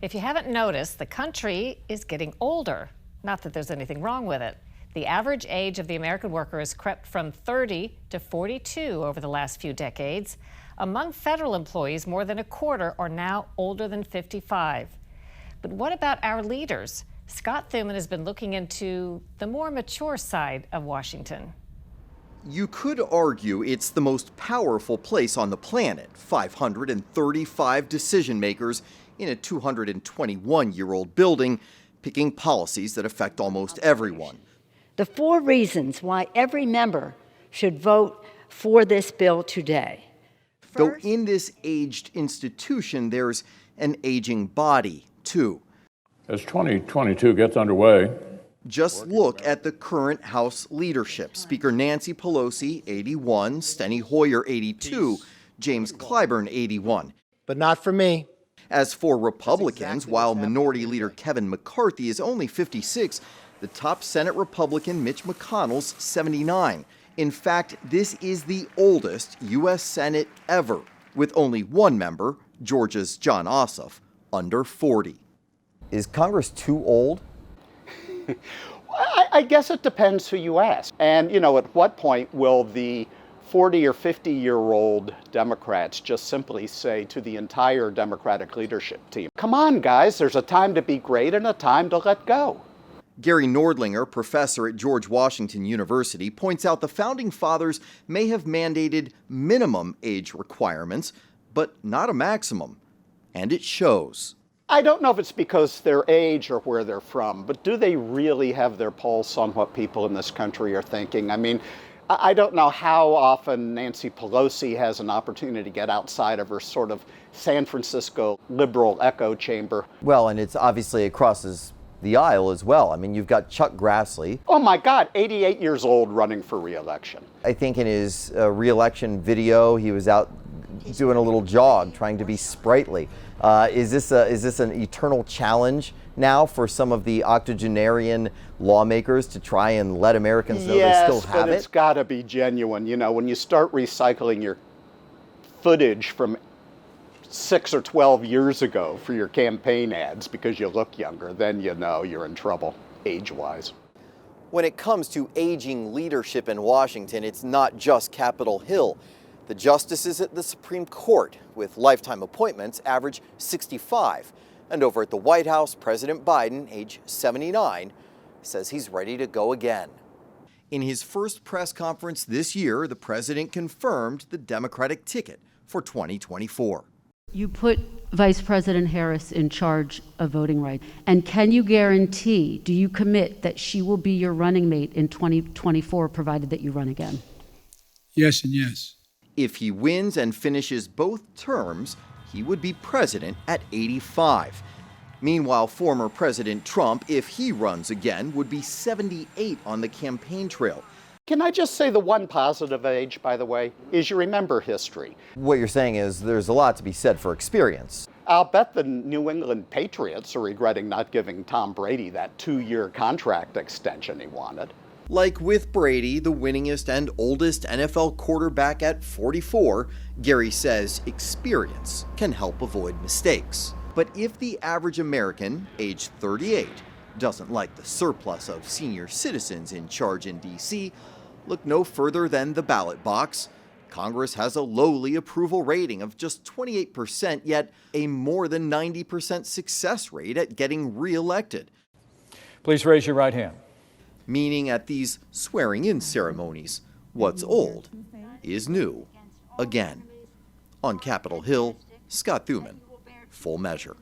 If you haven't noticed, the country is getting older. Not that there's anything wrong with it. The average age of the American worker has crept from 30 to 42 over the last few decades. Among federal employees, more than a quarter are now older than 55. But what about our leaders? Scott Thuman has been looking into the more mature side of Washington. You could argue it's the most powerful place on the planet. 535 decision makers in a 221-year-old building, picking policies that affect almost everyone. The 4 reasons why every member should vote for this bill today. Though in this aged institution, there's an aging body, too. As 2022 gets underway, just look at the current House leadership. Speaker Nancy Pelosi, 81, Steny Hoyer, 82, James Clyburn, 81. But not for me. As for Republicans, while Minority Leader Kevin McCarthy is only 56, the top Senate Republican Mitch McConnell's 79. In fact, this is the oldest U.S. Senate ever, with only one member, Georgia's John Ossoff, under 40. Is Congress too old? I guess it depends who you ask. And, at what point will the 40 or 50-year-old Democrats just simply say to the entire Democratic leadership team, come on, guys, there's a time to be great and a time to let go. Gary Nordlinger, professor at George Washington University, points out the Founding Fathers may have mandated minimum age requirements, but not a maximum. And it shows. I don't know if it's because their age or where they're from, but do they really have their pulse on what people in this country are thinking? I mean, I don't know how often Nancy Pelosi has an opportunity to get outside of her sort of San Francisco liberal echo chamber. Well, and it's obviously it crosses the aisle as well. I mean, you've got Chuck Grassley. Oh my God, 88 years old running for re-election. I think in his re-election video, he was out doing a little jog, trying to be sprightly. Is this an eternal challenge now for some of the octogenarian lawmakers to try and let Americans know they still have it? Yes, but it's got to be genuine. When you start recycling your footage from 6 or 12 years ago for your campaign ads because you look younger, then you're in trouble, age-wise. When it comes to aging leadership in Washington, it's not just Capitol Hill. The justices at the Supreme Court, with lifetime appointments, average 65. And over at the White House, President Biden, age 79, says he's ready to go again. In his first press conference this year, the president confirmed the Democratic ticket for 2024. You put Vice President Harris in charge of voting rights. And can you guarantee, do you commit that she will be your running mate in 2024, provided that you run again? Yes and yes. If he wins and finishes both terms, he would be president at 85. Meanwhile, former President Trump, if he runs again, would be 78 on the campaign trail. Can I just say the one positive age, by the way, is you remember history. What you're saying is there's a lot to be said for experience. I'll bet the New England Patriots are regretting not giving Tom Brady that 2-year contract extension he wanted. Like with Brady, the winningest and oldest NFL quarterback at 44, Gary says experience can help avoid mistakes. But if the average American, age 38, doesn't like the surplus of senior citizens in charge in D.C., look no further than the ballot box. Congress has a lowly approval rating of just 28%, yet a more than 90% success rate at getting re-elected. Please raise your right hand. Meaning at these swearing-in ceremonies, what's old is new again. On Capitol Hill, Scott Thuman, Full Measure.